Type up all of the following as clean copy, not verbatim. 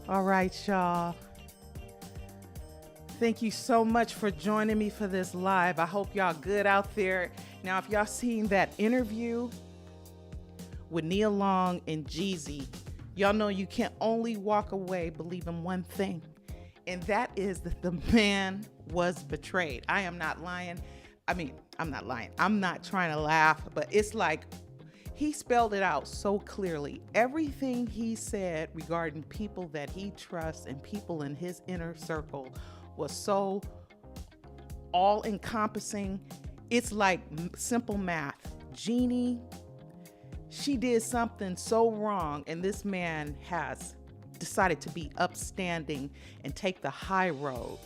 All right, y'all. Thank you so much for joining me for this live. I hope y'all good out there. Now, if y'all seen that interview with Nia Long and Jeezy, y'all know you can only walk away believing one thing, and that is that the man was betrayed. I am not lying. I'm not lying. I'm not trying to laugh, but it's like he spelled it out so clearly. Everything he said regarding people that he trusts and people in his inner circle was so all-encompassing. It's like simple math. Jeannie, she did something so wrong, and this man has decided to be upstanding and take the high road.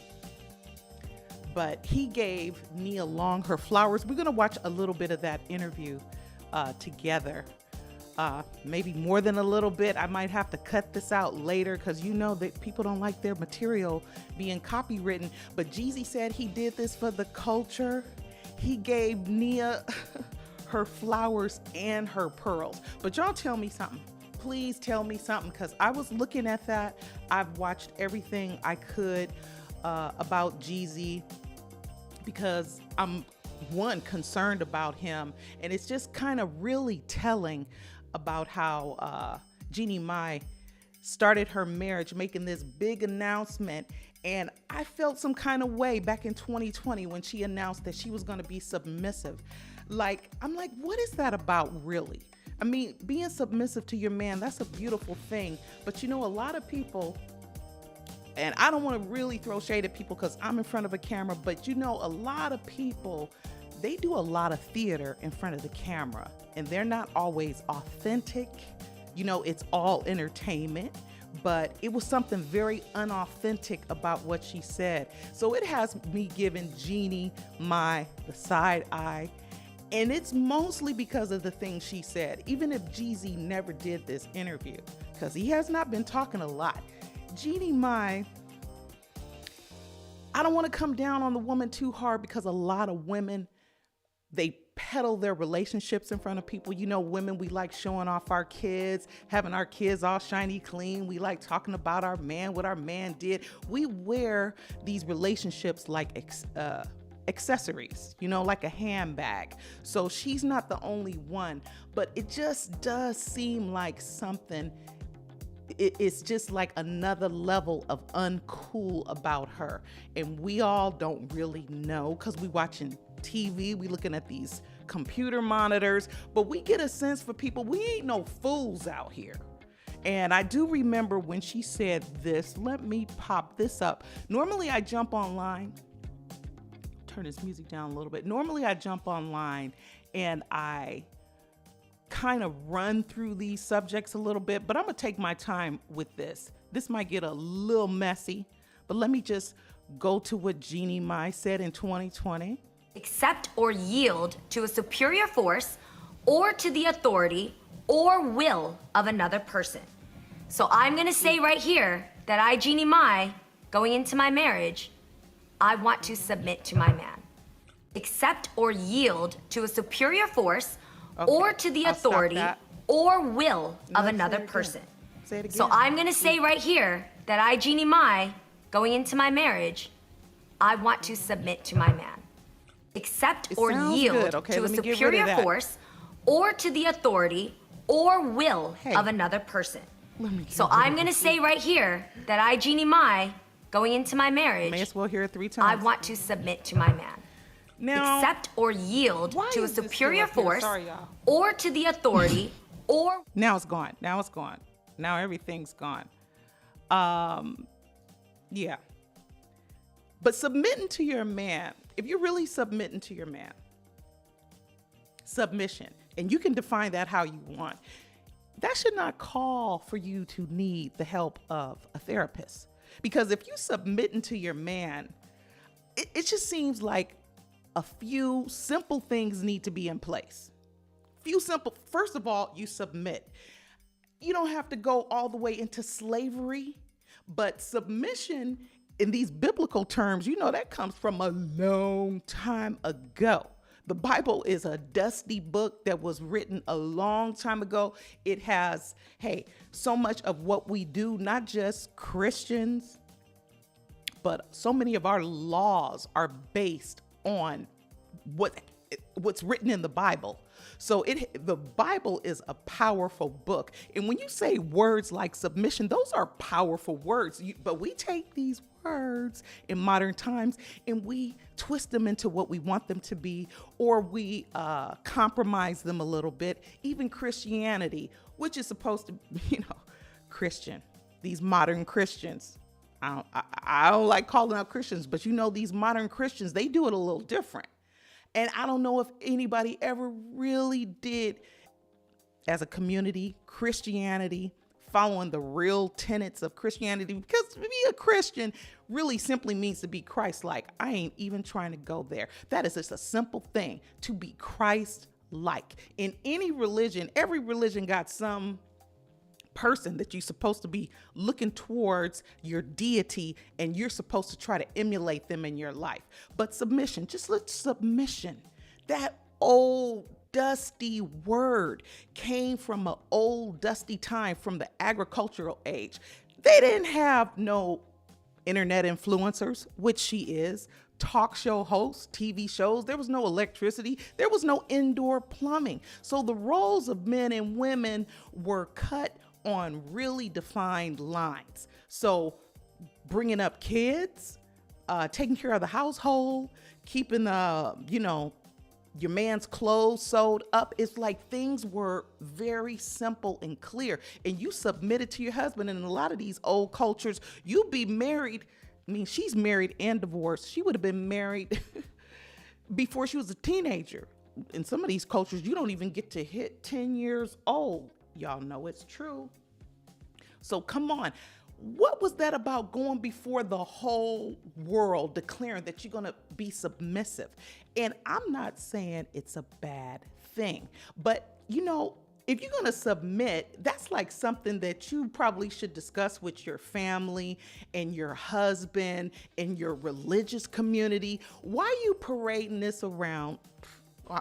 But he gave Nia Long her flowers. We're going to watch a little bit of that interview together. Maybe more than a little bit. I might have to cut this out later because you know that people don't like their material being copywritten. But Jeezy said he did this for the culture. He gave Nia her flowers and her pearls. But y'all tell me something. Please tell me something, because I was looking at that. I've watched everything I could about Jeezy because I'm concerned about him, and it's just kind of really telling about how Jeannie Mai started her marriage making this big announcement. And I felt some kind of way back in 2020 when she announced that she was going to be submissive. I'm like, what is that about, really? I mean, being submissive to your man, that's a beautiful thing. But a lot of people, and I don't want to really throw shade at people because I'm in front of a camera, but a lot of people, they do a lot of theater in front of the camera, and they're not always authentic. It's all entertainment, but it was something very unauthentic about what she said. So it has me giving Jeannie Mai the side eye. And it's mostly because of the things she said. Even if Jeezy never did this interview, because he has not been talking a lot. Jeannie Mai, I don't want to come down on the woman too hard, because a lot of women, they peddle their relationships in front of people. Women, we like showing off our kids, having our kids all shiny clean. We like talking about our man, what our man did. We wear these relationships like accessories, like a handbag. So she's not the only one, but it just does seem like something. It's just like another level of uncool about her. And we all don't really know, because we watching TV, we looking at these computer monitors, but we get a sense for people. We ain't no fools out here. And I do remember when she said this. Let me pop this up. Normally I jump online, turn this music down a little bit. Normally I jump online and I kind of run through these subjects a little bit, but I'm gonna take my time with this. This might get a little messy, but let me just go to what Jeannie Mai said in 2020. Accept or yield to a superior force or to the authority or will of another person. So I'm gonna say right here that I, Jeannie Mai, going into my marriage, I want to submit to my man. Accept or yield to a superior force or to the authority or will of another person. Say it again. So I'm gonna say right here that I, Jeannie Mai, going into my marriage, I want to submit to my man. Accept or yield to a superior force or to the authority or will of another person. So I'm gonna say right here that I, Jeannie Mai, going into my marriage, may as well hear it 3 times. I want to submit to my man. Now, accept or yield to a superior force or to the authority or... Now it's gone. Now it's gone. Now everything's gone. Yeah. But submitting to your man, if you're really submitting to your man, submission, and you can define that how you want, that should not call for you to need the help of a therapist. Because if you submitting to your man, it just seems like a few simple things need to be in place. First of all, you submit. You don't have to go all the way into slavery, but submission in these biblical terms, that comes from a long time ago. The Bible is a dusty book that was written a long time ago. It has, hey, so much of what we do, not just Christians, but so many of our laws are based on what's written in the Bible. So the Bible is a powerful book. And when you say words like submission, those are powerful words. But we take these words in modern times and we twist them into what we want them to be, or we compromise them a little bit. Even Christianity, which is supposed to, Christian, these modern Christians. I don't like calling out Christians, but these modern Christians, they do it a little different. And I don't know if anybody ever really did, as a community, Christianity, following the real tenets of Christianity, because to be a Christian really simply means to be Christ-like. I ain't even trying to go there. That is just a simple thing, to be Christ-like. In any religion, every religion got some person that you're supposed to be looking towards your deity, and you're supposed to try to emulate them in your life. But submission, submission, that old dusty word came from an old dusty time, from the agricultural age. They didn't have no internet influencers, which she is, talk show hosts, TV shows. There was no electricity. There was no indoor plumbing. So the roles of men and women were cut on really defined lines. So bringing up kids, taking care of the household, keeping your man's clothes sewed up. It's like things were very simple and clear, and you submitted to your husband. And in a lot of these old cultures, you'd be married. I mean, she's married and divorced. She would have been married before she was a teenager. In some of these cultures, you don't even get to hit 10 years old. Y'all know it's true. So come on. What was that about, going before the whole world, declaring that you're going to be submissive? And I'm not saying it's a bad thing, but if you're going to submit, that's like something that you probably should discuss with your family and your husband and your religious community. Why are you parading this around?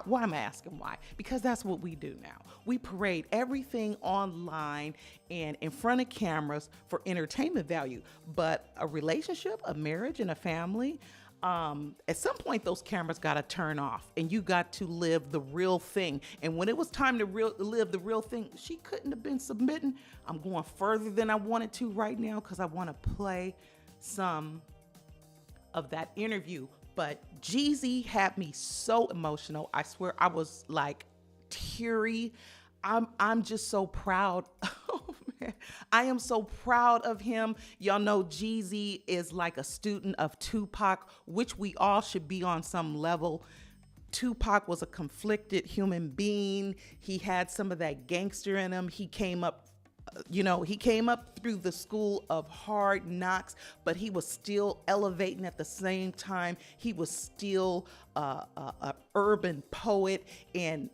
Why am I asking why? Because that's what we do now. We parade everything online and in front of cameras for entertainment value. But a relationship, a marriage, and a family, at some point those cameras got to turn off, and you got to live the real thing. And when it was time to live the real thing, she couldn't have been submitting. I'm going further than I wanted to right now because I want to play some of that interview. But Jeezy had me so emotional. I swear I was like teary. I'm just so proud. Oh man, I am so proud of him. Y'all know Jeezy is like a student of Tupac, which we all should be on some level. Tupac was a conflicted human being. He had some of that gangster in him. He came up through the school of hard knocks, but he was still elevating at the same time. He was still a urban poet, and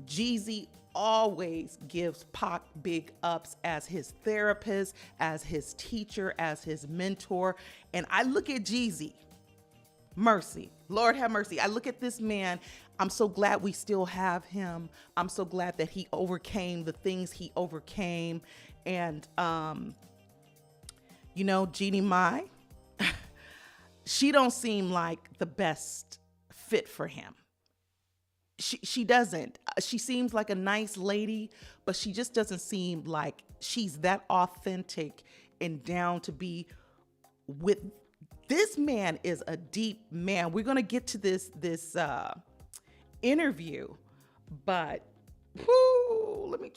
Jeezy always gives Pac big ups as his therapist, as his teacher, as his mentor. And I look at Jeezy, mercy, Lord have mercy. I look at this man. I'm so glad we still have him. I'm so glad that he overcame the things he overcame. And, Jeannie Mai, she don't seem like the best fit for him. She doesn't. She seems like a nice lady, but she just doesn't seem like she's that authentic and down to be with. This man is a deep man. We're gonna get to this interview, but let me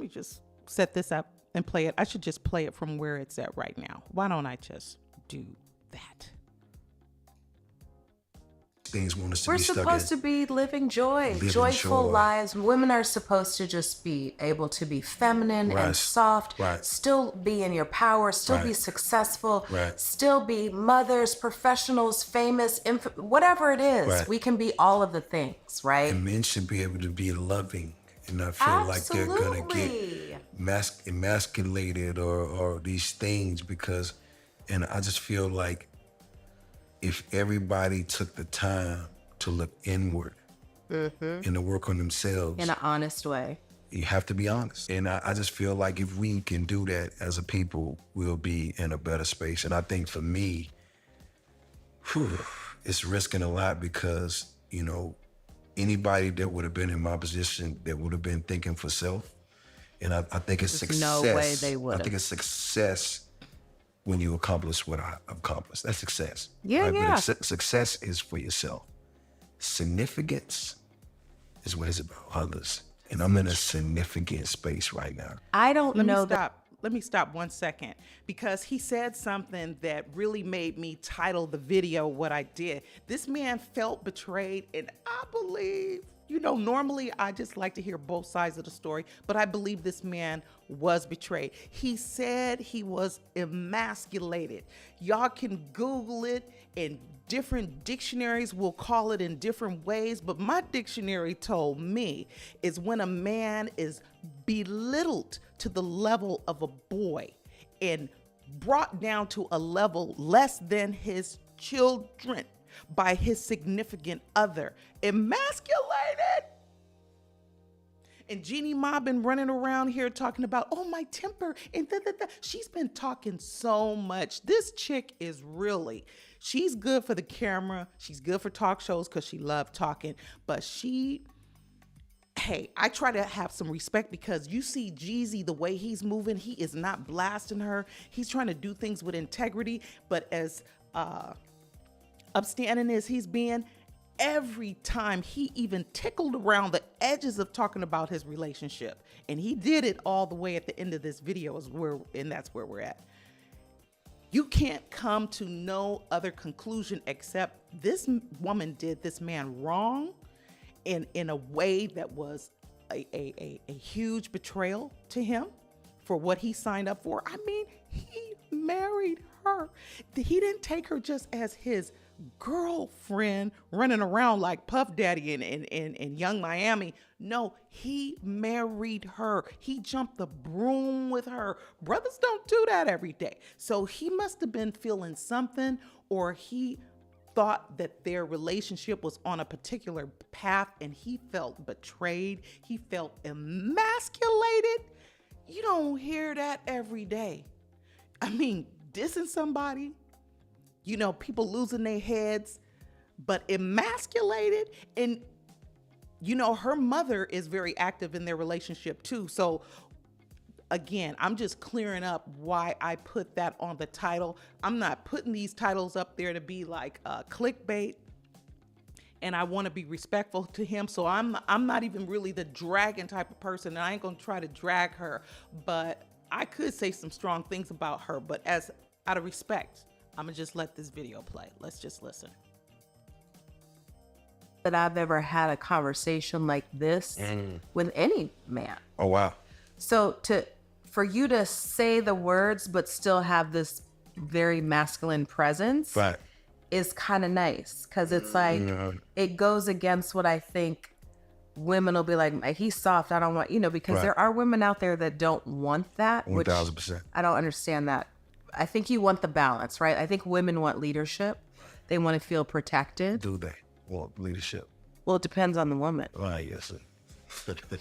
just set this up and play it. I should just play it from where it's at right now. Why don't I just do that? Things want us to We're be stuck supposed to be living joyful lives. Women are supposed to just be able to be feminine and soft, still be in your power, still be successful, still be mothers, professionals, famous, whatever it is. We can be all of the things, right? And men should be able to be loving and not feel like they're going to get emasculated or these things and I just feel like if everybody took the time to look inward and to work on themselves. In an honest way. You have to be honest. And I just feel like if we can do that as a people, we'll be in a better space. And I think for me, it's risking a lot because, you know, anybody that would have been in my position that would have been thinking for self, and I think it's There's success. no way they would. I think it's success when you accomplish what I accomplished. That's success. Yeah, right? yeah. But success is for yourself. Significance is what it's about others. And I'm in a significant space right now. I don't know Let me stop 1 second, because he said something that really made me title the video what I did. This man felt betrayed, and I believe, you know, normally I just like to hear both sides of the story, but I believe this man was betrayed. He said he was emasculated. Y'all can Google it, and different dictionaries will call it in different ways, but my dictionary told me is when a man is belittled to the level of a boy and brought down to a level less than his children by his significant other. Emasculated. And Jeannie Ma been running around here talking about, oh, my temper, and She's been talking so much. This chick is really, she's good for the camera. She's good for talk shows because she loved talking. But hey, I try to have some respect because you see Jeezy, the way he's moving, he is not blasting her. He's trying to do things with integrity. But as upstanding as he's being, every time he even tickled around the edges of talking about his relationship, and he did it all the way at the end of this video, and that's where we're at. You can't come to no other conclusion except this woman did this man wrong in a way that was a huge betrayal to him for what he signed up for. I mean, he married her. He didn't take her just as his girlfriend running around like Puff Daddy in Young Miami. No, he married her. He jumped the broom with her. Brothers don't do that every day. So he must have been feeling something, or he thought that their relationship was on a particular path, and he felt betrayed. He felt emasculated. You don't hear that every day. I mean, dissing somebody, you know, people losing their heads, but emasculated. And, you know, her mother is very active in their relationship too. So again, I'm just clearing up why I put that on the title. I'm not putting these titles up there to be like clickbait, and I want to be respectful to him. So I'm not even really the dragging type of person, and I ain't gonna try to drag her, but I could say some strong things about her, but out of respect, I'm gonna just let this video play. Let's just listen. That I've ever had a conversation like this with any man. Oh, wow. So for you to say the words but still have this very masculine presence is kind of nice, because it's like it goes against what I think women will be like, he's soft, I don't want, you know, because there are women out there that don't want that. 1,000%. I don't understand that. I think you want the balance, right? I think women want leadership. They want to feel protected. Do they want leadership? Well, it depends on the woman. Right, yes, sir.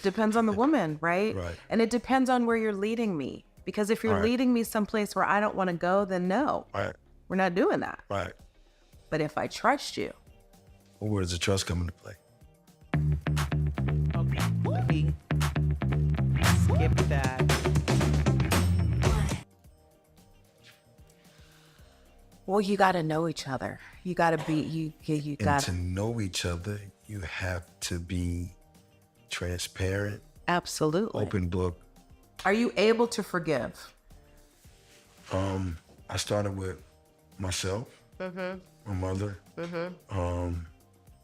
Depends on the woman, right? Right. And it depends on where you're leading me. Because if you're leading me someplace where I don't want to go, then no. Right. We're not doing that. Right. But if I trust you. Well, where does the trust come into play? Okay, let me skip that. Well, you got to know each other. You got to be, you got to know each other, you have to be transparent. Absolutely. Open book. Are you able to forgive? I started with myself, my mother,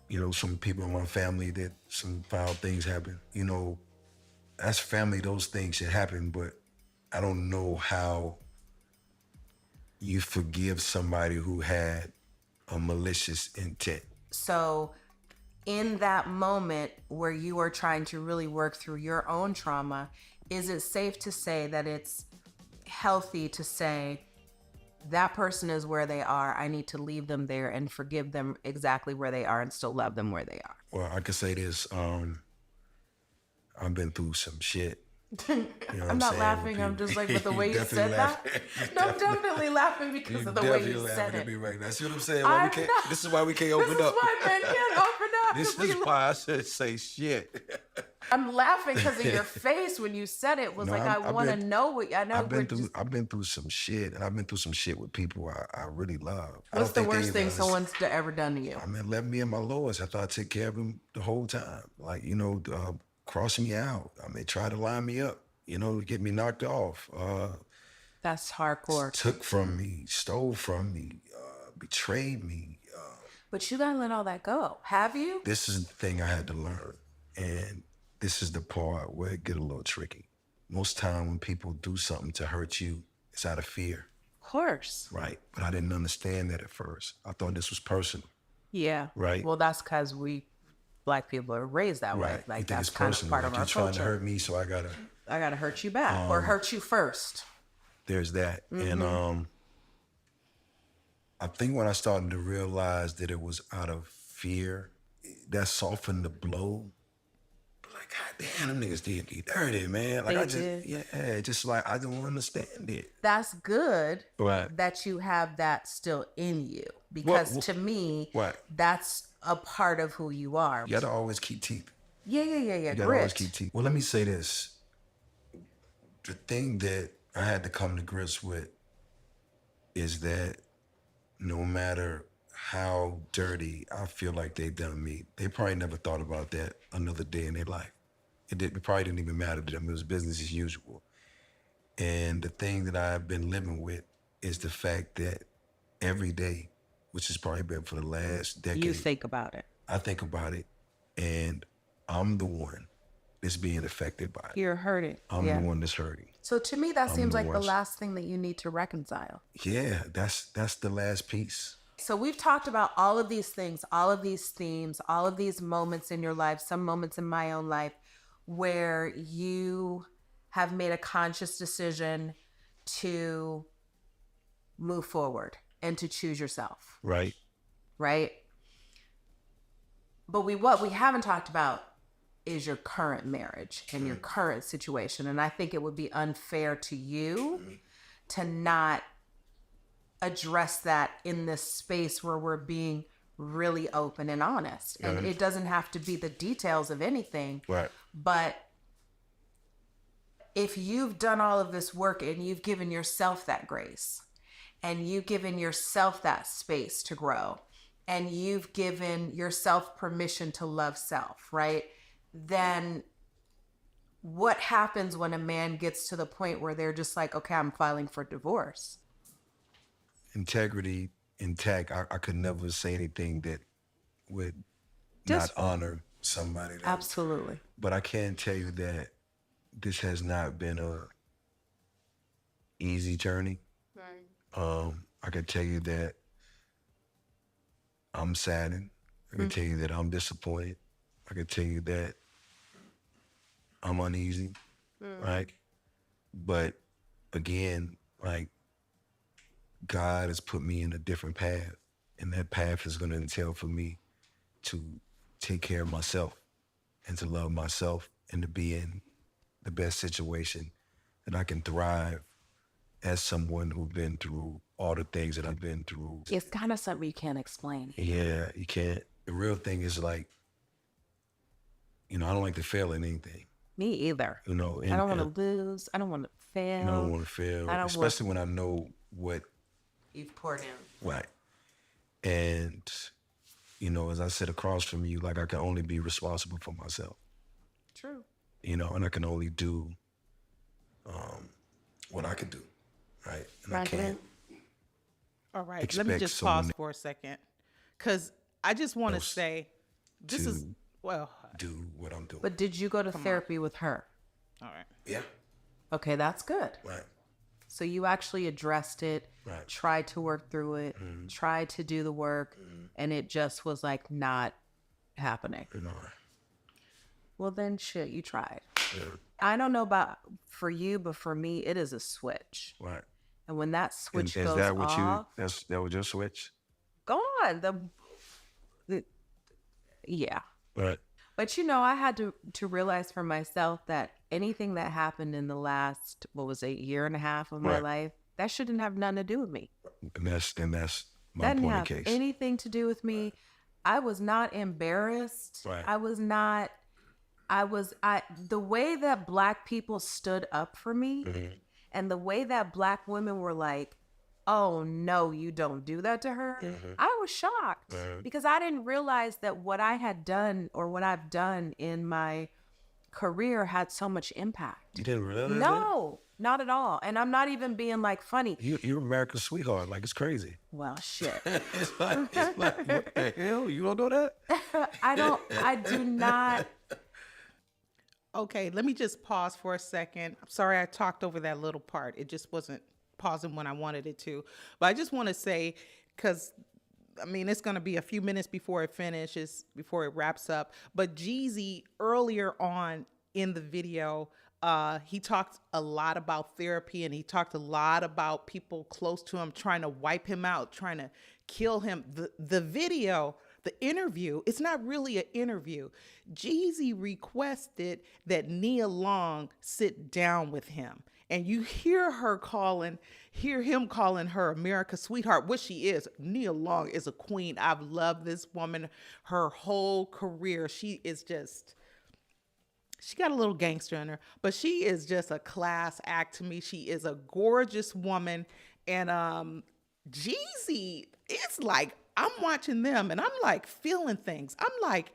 you know, some people in my family that some foul things happen. You know, as family, those things should happen, but I don't know how you forgive somebody who had a malicious intent. So in that moment where you are trying to really work through your own trauma, is it safe to say that it's healthy to say, that person is where they are, I need to leave them there and forgive them exactly where they are and still love them where they are? Well, I could say this. I've been through some shit. You know I'm not laughing. I'm just like, with the way you said that. No, I'm definitely laughing because of the way you said it. Right now. See what I'm saying? Why we can't, this is why we can't open up. This is why men can't open up. This is why I should say shit. I'm laughing because of your face when you said it. Was like, I want to know what I know. I've been through some shit, and I've been through some shit with people I really love. What's the worst thing someone's ever done to you? I mean, left me and my lords. I thought I took care of them the whole time. Like, you know, cross me out. I mean, try to line me up, you know, to get me knocked off. That's hardcore. Took from me, stole from me, betrayed me. But you gotta let all that go. Have you? This is the thing I had to learn. And this is the part where it get a little tricky. Most time when people do something to hurt you, it's out of fear. Of course. Right. But I didn't understand that at first. I thought this was personal. Yeah. Right. Well, that's because Black people are raised that way. Right. Like, that's kind of part of our you're trying culture. to hurt me, so I gotta hurt you back or hurt you first. There's that. Mm-hmm. And I think when I started to realize that it was out of fear, that softened the blow. Like, God damn, them niggas did me dirty, man. Like, just like, I don't understand it. That's good Right. that you have that still in you. Because to me, that's a part of who you are. You gotta always keep teeth. Yeah. You gotta always keep teeth. Well, let me say this. The thing that I had to come to grips with is that no matter how dirty I feel like they done me, they probably never thought about that another day in their life. It probably didn't even matter to them. It was business as usual. And the thing that I've been living with is the fact that every day, which has probably been for the last decade. You think about it. I think about it, and I'm the one that's being affected by it. You're hurting. I'm the one that's hurting. So to me, that seems like the last thing that you need to reconcile. Yeah, that's the last piece. So we've talked about all of these things, all of these themes, all of these moments in your life, some moments in my own life, where you have made a conscious decision to move forward and to choose yourself. Right. Right? But what we haven't talked about is your current marriage and your current situation. And I think it would be unfair to you to not address that in this space where we're being really open and honest. And it doesn't have to be the details of anything. Right. But if you've done all of this work and you've given yourself that grace and you've given yourself that space to grow and you've given yourself permission to love self, right? Then what happens when a man gets to the point where they're just like, okay, I'm filing for divorce? Integrity intact. I could never say anything that would not honor somebody. Absolutely. But I can tell you that this has not been a easy journey. Right. I can tell you that I'm saddened. I can tell you that I'm disappointed. I can tell you that I'm uneasy, right? But again, like, God has put me in a different path, and that path is going to entail for me to take care of myself and to love myself and to be in the best situation that I can thrive as someone who's been through all the things that I've been through. It's kind of something you can't explain. Yeah, you can't. The real thing is, like, you know, I don't like to fail in anything. Me either. You know, I don't want to lose. I don't want to fail. I don't want to fail, especially when I know what you've poured in. Right. And, you know, as I sit across from you, like, I can only be responsible for myself. True. You know, and I can only do what I can do, right? And I can't. All right, let me just pause for a second, because I just want to say, this is, well, do what I'm doing. But did you go to therapy with her? All right. Yeah. Okay, that's good. Right. So you actually addressed it, tried to work through it, tried to do the work, and it just was like not happening. No. Well, then shit, you tried. Yeah. I don't know about for you, but for me, it is a switch. Right. And when that switch goes off. Is that what off, that was your switch? Go on. Yeah. Right. But you know, I had to realize for myself that anything that happened in the last, what was it, year and a half of my life, that shouldn't have nothing to do with me. And that's my That didn't point of have case. anything to do with me. I was not embarrassed. Right. The way that Black people stood up for me and the way that Black women were like, oh no, you don't do that to her. I was shocked because I didn't realize that what I had done or what I've done in my career had so much impact. You didn't realize that? No, not at all. And I'm not even being like funny. You're America's sweetheart. Like, it's crazy. Well, shit. It's like, what the hell? You don't know that? I do not. Okay, let me just pause for a second. I'm sorry I talked over that little part. It just wasn't pausing when I wanted it to. But I just want to say, because I mean, it's going to be a few minutes before it finishes, before it wraps up. But Jeezy, earlier on in the video, he talked a lot about therapy, and he talked a lot about people close to him trying to wipe him out, trying to kill him. The video, the interview, it's not really an interview. Jeezy requested that Nia Long sit down with him. And you hear him calling her America's sweetheart, which she is. Nia Long is a queen. I've loved this woman her whole career. She got a little gangster in her, but she is just a class act to me. She is a gorgeous woman. And Jeezy, it's like, I'm watching them and I'm like feeling things. I'm like,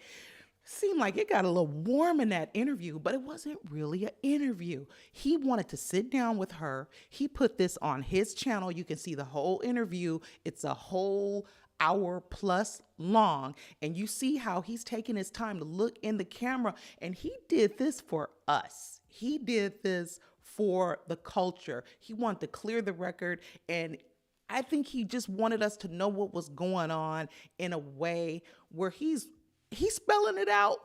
seemed like it got a little warm in that interview, but it wasn't really an interview. He wanted to sit down with her. He put this on his channel. You can see the whole interview. It's a whole hour plus long. And you see how he's taking his time to look in the camera. And he did this for us. He did this for the culture. He wanted to clear the record. And I think he just wanted us to know what was going on in a way where he's spelling it out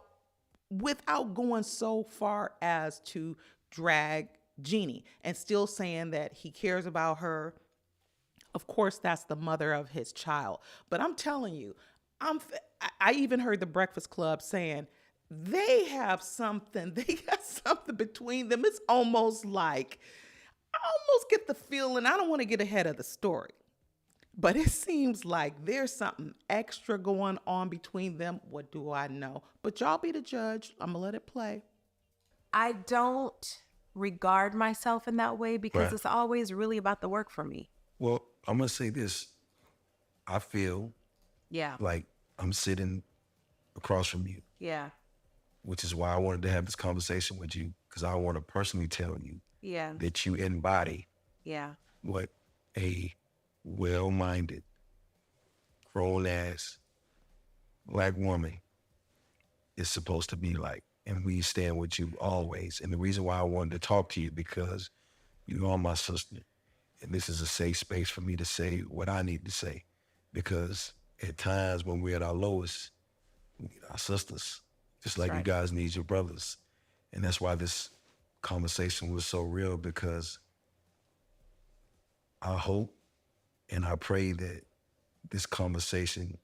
without going so far as to drag Jeannie, and still saying that he cares about her. Of course, that's the mother of his child. But I'm telling you, I even heard the Breakfast Club saying they got something between them. It's almost like, I almost get the feeling, I don't want to get ahead of the story, but it seems like there's something extra going on between them. What do I know? But y'all be the judge. I'm going to let it play. I don't regard myself in that way because it's always really about the work for me. Well, I'm going to say this. I feel like I'm sitting across from you. Yeah. Which is why I wanted to have this conversation with you, because I want to personally tell you that you embody what a well-minded, grown-ass Black woman is supposed to be like. And we stand with you always. And the reason why I wanted to talk to you, because you are my sister. And this is a safe space for me to say what I need to say. Because at times when we're at our lowest, we need our sisters. Just like you guys need your brothers. And that's why this conversation was so real, because I hope and I pray that this conversation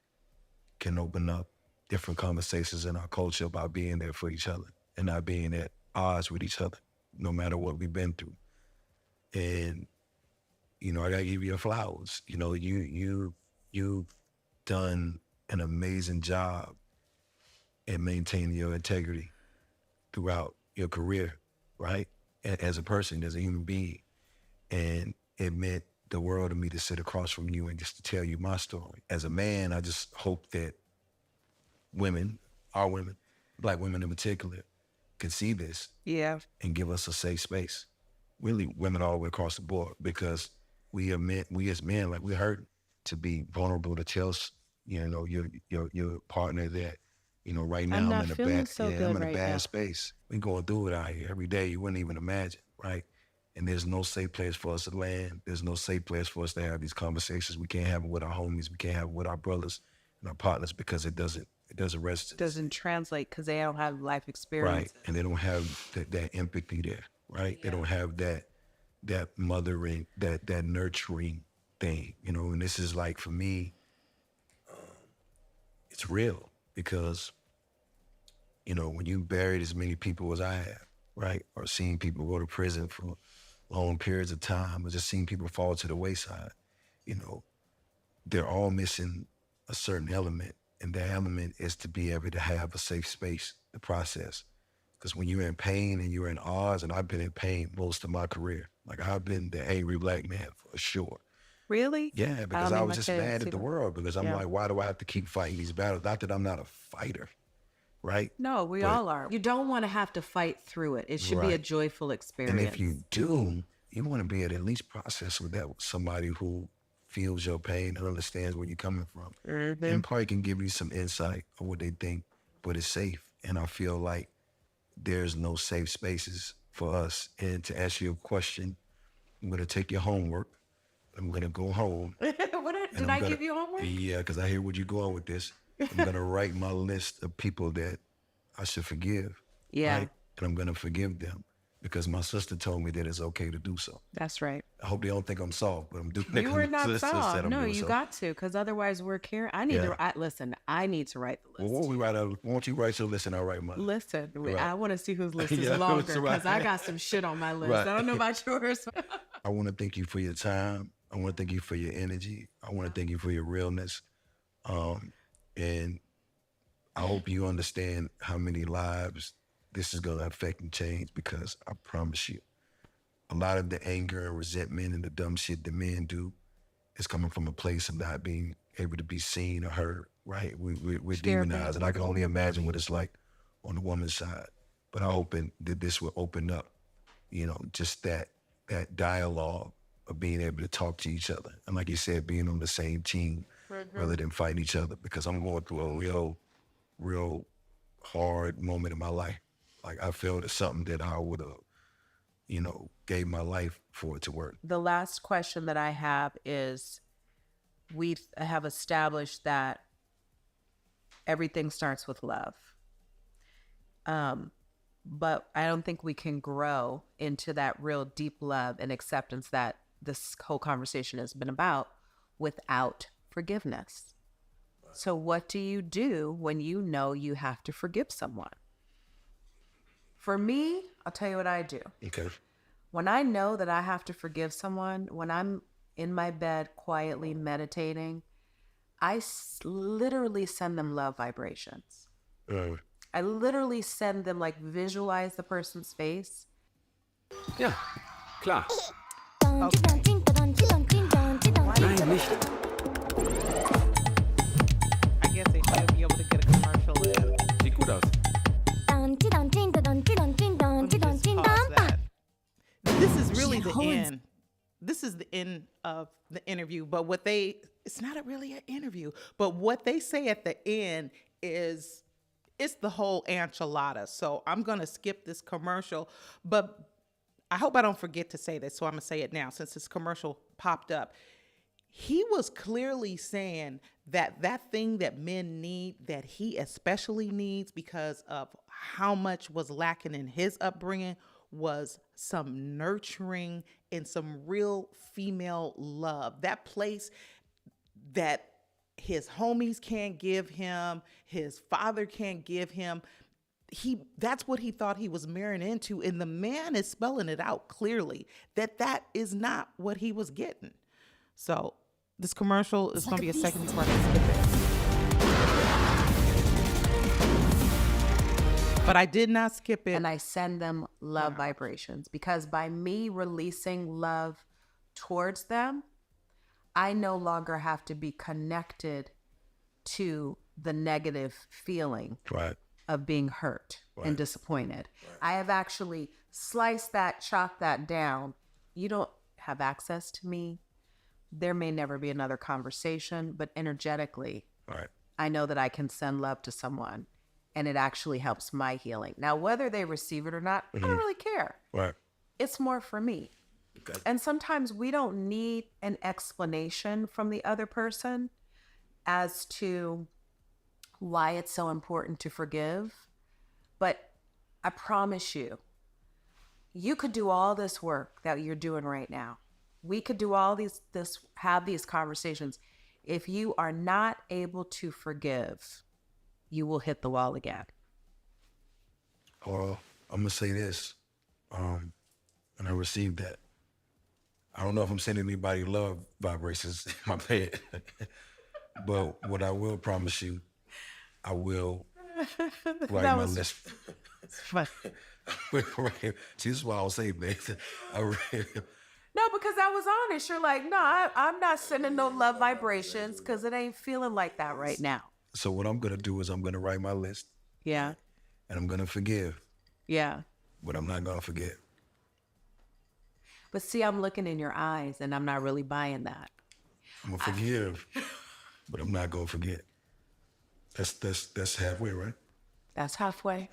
can open up different conversations in our culture about being there for each other and not being at odds with each other, no matter what we've been through. And, you know, I gotta give you your flowers. You know, you've done an amazing job at maintaining your integrity throughout your career, right? As a person, as a human being. And it meant the world to me to sit across from you and just to tell you my story. As a man, I just hope that women, our women, Black women in particular, can see this and give us a safe space. Really, women all the way across the board, because we as men, like, we're hurting to be vulnerable, to tell, you know, your partner that, you know, right now I'm in a bad space. We going through it out here every day. You wouldn't even imagine, right? And there's no safe place for us to land. There's no safe place for us to have these conversations. We can't have it with our homies. We can't have it with our brothers and our partners, because it doesn't resonate. Doesn't translate because they don't have life experience. Right, and they don't have that empathy there, right? Yeah. They don't have that mothering, that nurturing thing, you know. And this is like, for me, it's real, because You know, when you buried as many people as I have, right? Or seen people go to prison for long periods of time, or just seen people fall to the wayside, you know, they're all missing a certain element. And that element is to be able to have a safe space to process. Because when you're in pain and you're in odds, and I've been in pain most of my career, like I've been the angry black man for sure. Really? Yeah, because I was just mad at the world, because I'm like, why do I have to keep fighting these battles? Not that I'm not a fighter, right? No, we all are. You don't want to have to fight through it. It should be a joyful experience. And if you do, you want to be able to at least process with that with somebody who feels your pain and understands where you're coming from. And probably can give you some insight of what they think, but it's safe. And I feel like there's no safe spaces for us. And to answer your question, I'm going to take your homework. I'm going to go home. Did I give you homework? Yeah, because I hear where you're going with this. I'm going to write my list of people that I should forgive. Yeah. Right? And I'm going to forgive them because my sister told me that it's okay to do so. That's right. I hope they don't think I'm soft, but I'm doing it. You were not soft. No, you got to, because otherwise we're caring. I need to listen. I need to write the list. Well, won't you write your list and I'll write mine? Listen, I want to see whose list is longer, because I got some shit on my list. I don't know about yours. I want to thank you for your time. I want to thank you for your energy. I want to thank you for your realness. And I hope you understand how many lives this is going to affect and change, because I promise you, a lot of the anger and resentment and the dumb shit that men do is coming from a place of not being able to be seen or heard, right? We're demonized, and I can only imagine what it's like on the woman's side. But I'm hoping that this will open up, you know, just that dialogue of being able to talk to each other. And like you said, being on the same team rather than fighting each other, because I'm going through a real hard moment in my life. Like, I feel it's something that I would have, you know, gave my life for it to work. The last question that I have is, we have established that everything starts with love. But I don't think we can grow into that real deep love and acceptance that this whole conversation has been about without forgiveness. So what do you do when you know you have to forgive someone? For me, I'll tell you what I do. Okay. When I know that I have to forgive someone, when I'm in my bed quietly meditating, I literally send them love vibrations. I literally send them, like, visualize the person's face. Ja, klar. Okay. Nein, nicht. I guess they should be able to get a commercial in. Sieht gut aus. Let me just pause that. This is really the end. This is the end of the interview, but it's not really an interview, but what they say at the end is, it's the whole enchilada. So I'm going to skip this commercial, but I hope I don't forget to say this, so I'm going to say it now since this commercial popped up. He was clearly saying that thing that men need, that he especially needs because of how much was lacking in his upbringing, was some nurturing and some real female love. That place that his homies can't give him, his father can't give him. That's what he thought he was marrying into, and the man is spelling it out clearly that is not what he was getting. So this commercial is going to be a second part. Skip it. But I did not skip it. And I send them love vibrations, because by me releasing love towards them, I no longer have to be connected to the negative feeling of being hurt and disappointed. I have actually sliced that, chopped that down. You don't have access to me. There may never be another conversation, but energetically, I know that I can send love to someone, and it actually helps my healing. Now, whether they receive it or not, I don't really care. It's more for me. Okay. And sometimes we don't need an explanation from the other person as to why it's so important to forgive. But I promise you, you could do all this work that you're doing right now. We could do all have these conversations. If you are not able to forgive, you will hit the wall again. Or I'm gonna say this, and I received that. I don't know if I'm sending anybody love vibrations in my bed, but what I will promise you, I will write my list. It's fun. See, this is what I'll say, man. No, because I was honest. You're like, no, I'm not sending no love vibrations because it ain't feeling like that right now. So what I'm gonna do is I'm gonna write my list. Yeah. And I'm gonna forgive. Yeah. But I'm not gonna forget. But see, I'm looking in your eyes and I'm not really buying that. I'm gonna forgive, but I'm not gonna forget. That's halfway, right? That's halfway.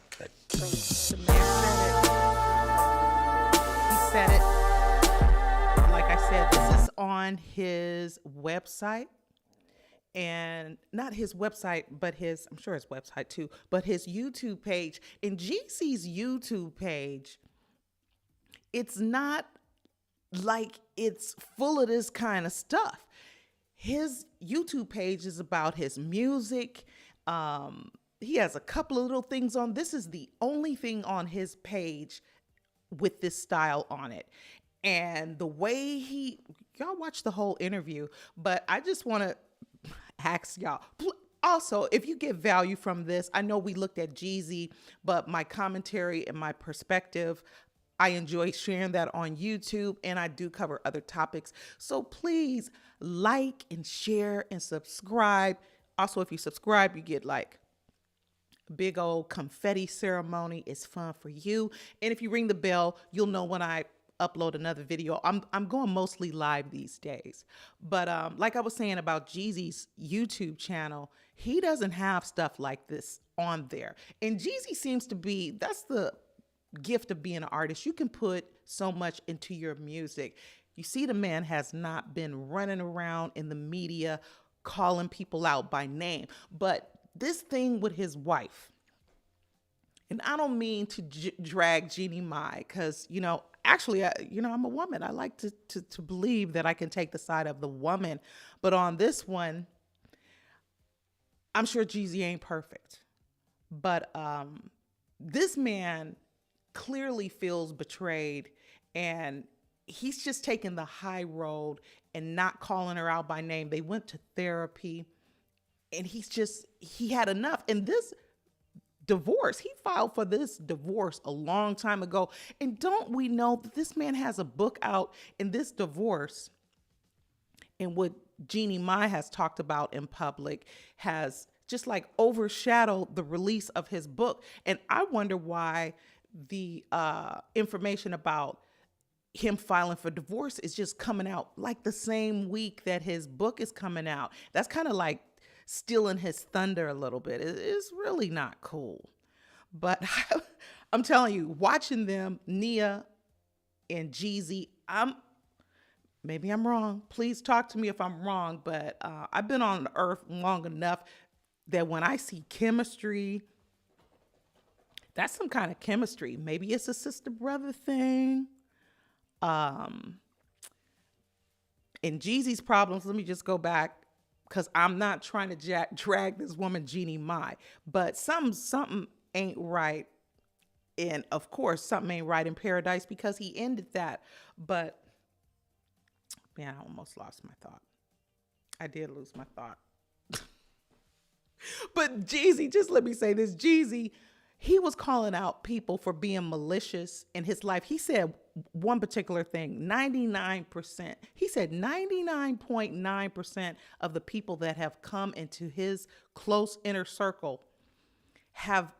The man said it. He said it. Like I said, this is on his website. And not his website, but his, I'm sure his website too, but his YouTube page. In Jeezy's YouTube page, it's not like it's full of this kind of stuff. His YouTube page is about his music. He has a couple of little things on. This is the only thing on his page with this style on it. And the way y'all watch the whole interview, but I just want to ask y'all. Also, if you get value from this, I know we looked at Jeezy, but my commentary and my perspective, I enjoy sharing that on YouTube, and I do cover other topics. So please like and share and subscribe. Also, if you subscribe, you get like a big old confetti ceremony. It's fun for you. And if you ring the bell, you'll know when I upload another video. I'm going mostly live these days. But like I was saying about Jeezy's YouTube channel, he doesn't have stuff like this on there. And Jeezy seems to be, that's the gift of being an artist. You can put so much into your music. You see, the man has not been running around in the media calling people out by name. But this thing with his wife, and I don't mean to drag Jeannie Mai, because, you know, actually, I'm a woman. I like to believe that I can take the side of the woman. But on this one, I'm sure Jeezy ain't perfect. But this man clearly feels betrayed, and he's just taking the high road and not calling her out by name. They went to therapy, and he had enough. And this divorce, he filed for this divorce a long time ago. And don't we know that this man has a book out, in this divorce, and what Jeannie Mai has talked about in public has just like overshadowed the release of his book. And I wonder why the information about him filing for divorce is just coming out like the same week that his book is coming out. That's kind of like stealing his thunder a little bit. It's really not cool. But I'm telling you, watching them, Nia and Jeezy, maybe I'm wrong. Please talk to me if I'm wrong, but I've been on the earth long enough that when I see chemistry, that's some kind of chemistry. Maybe it's a sister-brother thing. And Jeezy's problems, let me just go back, because I'm not trying to drag this woman, Jeannie Mai, but something ain't right. And of course, something ain't right in Paradise, because he ended that. But man, I almost lost my thought. I did lose my thought. But Jeezy, just let me say this, Jeezy, he was calling out people for being malicious in his life. He said one particular thing, 99%. He said 99.9% of the people that have come into his close inner circle have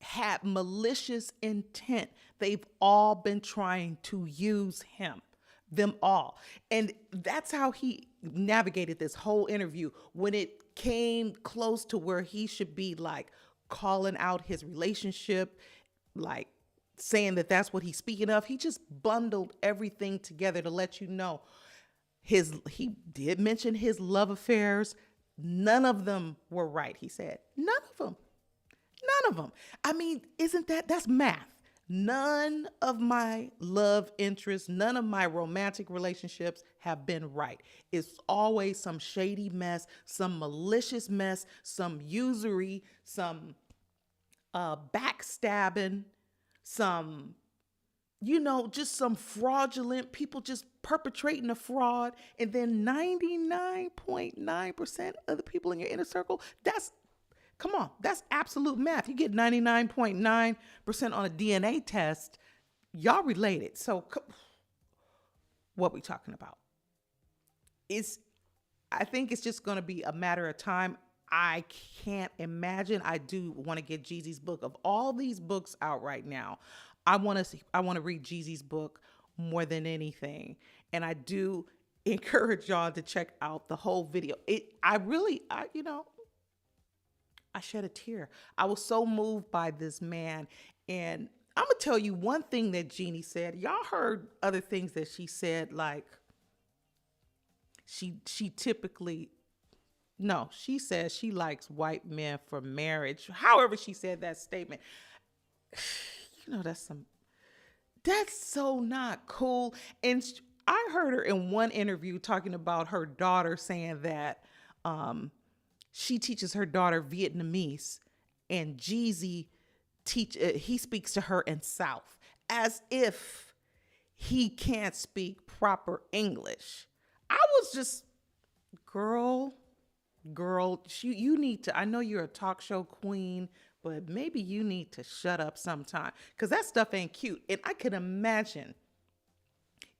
had malicious intent. They've all been trying to use him, them all. And that's how he navigated this whole interview. When it came close to where he should be like calling out his relationship, like saying that that's what he's speaking of, he just bundled everything together to let you know he did mention his love affairs. None of them were right, he said. None of them. None of them. I mean, that's math. None of my love interests, none of my romantic relationships have been right. It's always some shady mess, some malicious mess, some usury, some backstabbing. some, just some fraudulent people just perpetrating a fraud. And then 99.9% of the people in your inner circle, come on, that's absolute math. You get 99.9% on a DNA test, y'all related. So what we talking about? I think it's just going to be a matter of time. I can't imagine. I do want to get Jeezy's book. Of all these books out right now, I want to read Jeezy's book more than anything. And I do encourage y'all to check out the whole video. I shed a tear. I was so moved by this man. And I'm going to tell you one thing that Jeannie said. Y'all heard other things that she said, like she says she likes white men for marriage. However she said that statement. That's so not cool. And I heard her in one interview talking about her daughter, saying that she teaches her daughter Vietnamese, and Jeezy he speaks to her in South, as if he can't speak proper English. I was just, girl, you need to, I know you're a talk show queen, but maybe you need to shut up sometime, because that stuff ain't cute. And I can imagine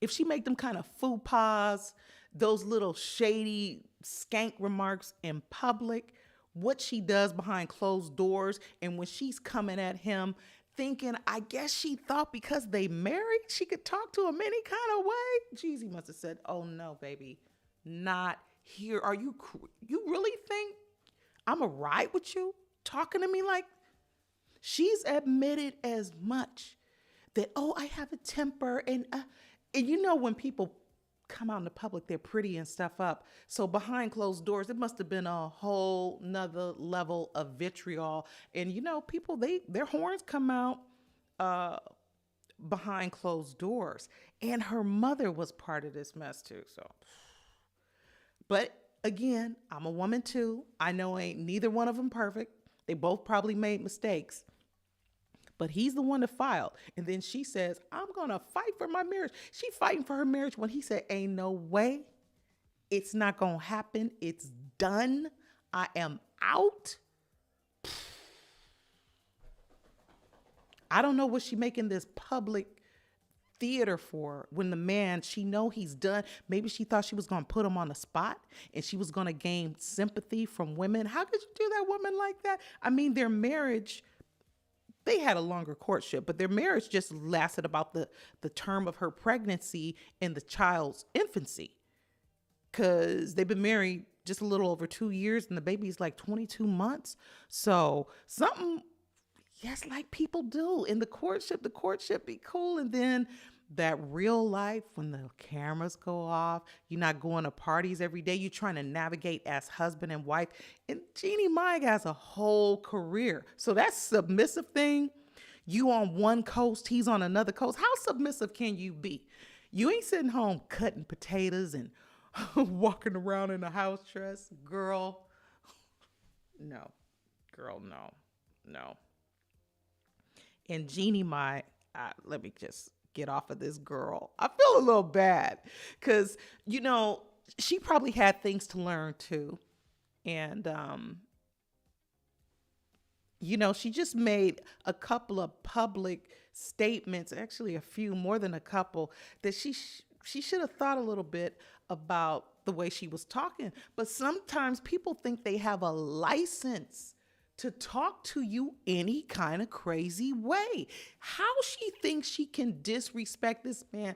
if she make them kind of faux pas, those little shady skank remarks in public, what she does behind closed doors. And when she's coming at him thinking, I guess she thought because they married, she could talk to him any kind of way. Jeezy must have said, oh no, baby, not here. Are you really think I'm going to ride with you talking to me like? She's admitted as much that, oh, I have a temper. And when people come out in the public, they're pretty and stuff up. So behind closed doors, it must have been a whole nother level of vitriol. And people, their horns come out behind closed doors. And her mother was part of this mess too. So, but again, I'm a woman too. I know ain't neither one of them perfect. They both probably made mistakes. But he's the one that filed. And then she says, I'm going to fight for my marriage. She fighting for her marriage when he said, ain't no way. It's not going to happen. It's done. I am out. I don't know what she making this public theater for when the man, she know he's done. Maybe she thought she was going to put him on the spot and she was going to gain sympathy from women. How could you do that, woman, like that? I mean, their marriage, they had a longer courtship, but their marriage just lasted about the term of her pregnancy and the child's infancy, because they've been married just a little over 2 years and the baby's like 22 months. So something, yes, like people do in the courtship be cool. And then that real life, when the cameras go off, you're not going to parties every day. You're trying to navigate as husband and wife. And Jeannie Mai has a whole career. So that submissive thing, you on one coast, he's on another coast. How submissive can you be? You ain't sitting home cutting potatoes and walking around in a house dress. Girl, no. And Jeannie Mai, let me just get off of this girl. I feel a little bad because, she probably had things to learn too. And, she just made a couple of public statements, actually a few, more than a couple, that she should have thought a little bit about the way she was talking. But sometimes people think they have a license to talk to you any kind of crazy way. How she thinks she can disrespect this man.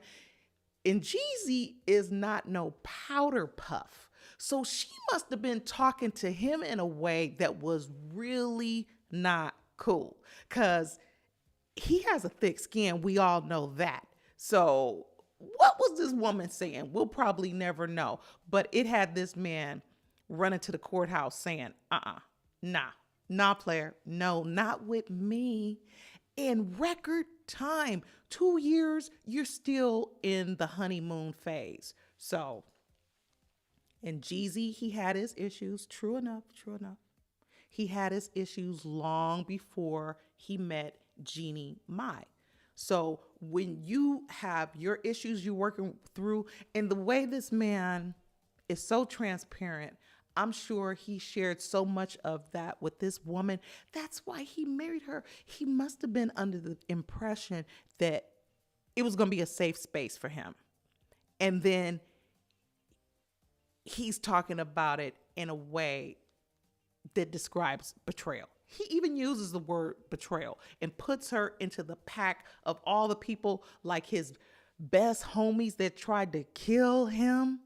And Jeezy is not no powder puff. So she must have been talking to him in a way that was really not cool, because he has a thick skin. We all know that. So what was this woman saying? We'll probably never know. But it had this man running to the courthouse saying, nah, player. No, not with me. In record time, 2 years, you're still in the honeymoon phase. So, and Jeezy, he had his issues. True enough. He had his issues long before he met Jeannie Mai. So when you have your issues you're working through, and the way this man is so transparent, I'm sure he shared so much of that with this woman. That's why he married her. He must have been under the impression that it was going to be a safe space for him. And then he's talking about it in a way that describes betrayal. He even uses the word betrayal and puts her into the pack of all the people like his best homies that tried to kill him.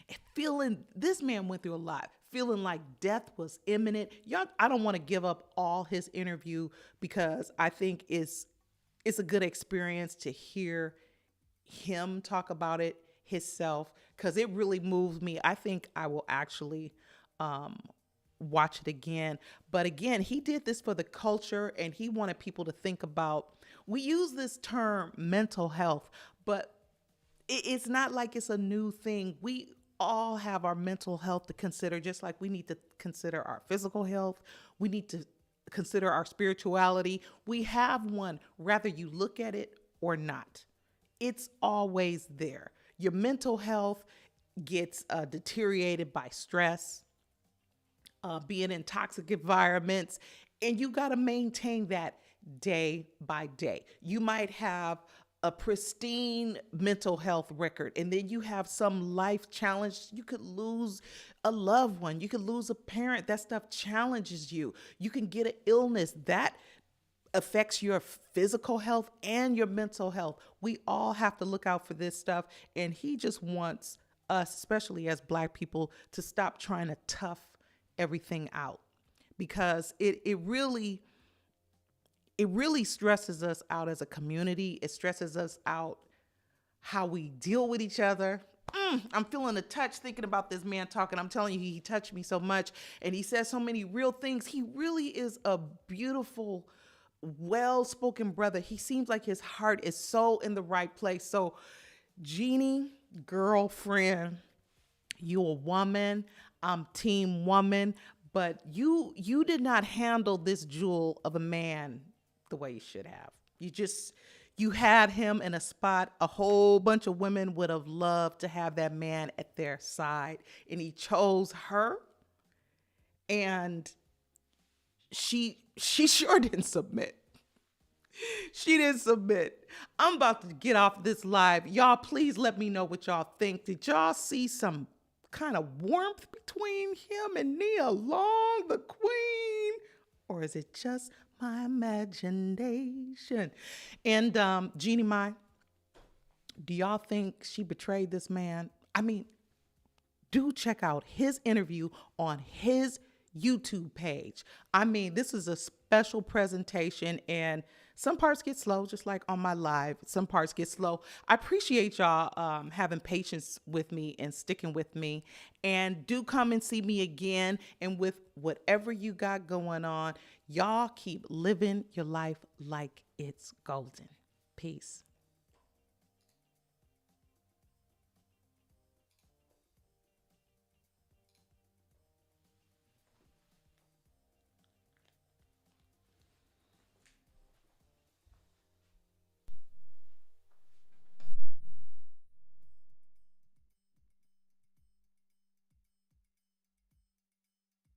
And feeling, this man went through a lot, feeling like death was imminent. Y'all, I don't want to give up all his interview because I think it's a good experience to hear him talk about it himself, because it really moves me. I think I will actually watch it again. But again, he did this for the culture, and he wanted people to think about, we use this term mental health, but it's not like it's a new thing. We all have our mental health to consider, just like we need to consider our physical health. We need to consider our spirituality. We have one, whether you look at it or not. It's always there. Your mental health gets deteriorated by stress, being in toxic environments, and you got to maintain that day by day. You might have a pristine mental health record, and then you have some life challenge. You could lose a loved one. You could lose a parent. That stuff challenges you. You can get an illness that affects your physical health and your mental health. We all have to look out for this stuff. And he just wants us, especially as Black people, to stop trying to tough everything out, because it really stresses us out as a community. It stresses us out how we deal with each other. I'm feeling a touch thinking about this man talking. I'm telling you, he touched me so much, and he says so many real things. He really is a beautiful, well-spoken brother. He seems like his heart is so in the right place. So, Jeannie, girlfriend, you a woman. I'm team woman, but you did not handle this jewel of a man the way you should have. You had him in a spot a whole bunch of women would have loved to have that man at their side, and he chose her, and she sure didn't submit. She didn't submit. I'm about to get off this live. Y'all, please let me know what y'all think. Did y'all see some kind of warmth between him and Nia Long, the queen? Or is it just my imagination? And Jeannie Mai, do y'all think she betrayed this man? I mean, do check out his interview on his YouTube page. I mean, this is a special presentation, and some parts get slow, just like on my live. Some parts get slow. I appreciate y'all having patience with me and sticking with me. And do come and see me again. And with whatever you got going on, y'all keep living your life like it's golden. Peace.